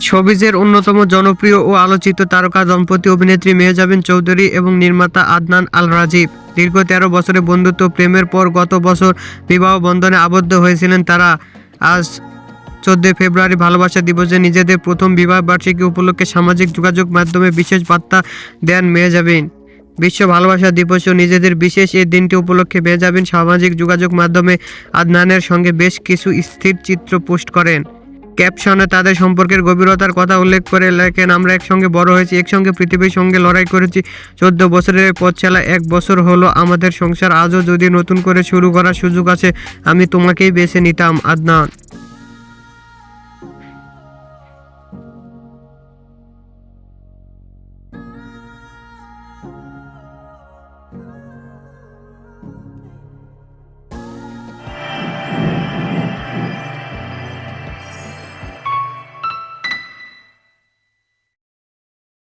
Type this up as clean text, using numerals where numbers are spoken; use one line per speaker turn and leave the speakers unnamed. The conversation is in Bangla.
শোবিজের অন্যতম জনপ্রিয় ও আলোচিত তারকা দম্পতি অভিনেত্রী মেহজাবিন চৌধুরী এবং নির্মাতা আদনান আল রাজীব দীর্ঘ ১৩ বছরের বন্ধুত্ব প্রেমের পর গত বছর বিবাহ বন্ধনে আবদ্ধ হয়েছিলেন তারা। আজ ১৪ ফেব্রুয়ারি ভালোবাসা দিবসে নিজেদের প্রথম বিবাহ বার্ষিকী উপলক্ষে সামাজিক যোগাযোগ মাধ্যমে বিশেষ বার্তা দেন মেহজাবিন। বিশ্ব ভালোবাসা দিবসেও নিজেদের বিশেষ এই দিনটি উপলক্ষে মেহজাবিন সামাজিক যোগাযোগ মাধ্যমে আদনানের সঙ্গে বেশ কিছু স্থির চিত্র পোস্ট করেন। ক্যাপশনে তাদের সম্পর্কের গভীরতার কথা উল্লেখ করে লেখেন, আমরা একসঙ্গে বড় হয়েছি, একসঙ্গে পৃথিবীর সঙ্গে লড়াই করেছি, ১৪ বছরের পথ চলা, ১ বছর হলো আমাদের সংসার, আজও যদি নতুন করে শুরু করার সুযোগ আছে আমি তোমাকেই বেছে নিতাম। আদনান।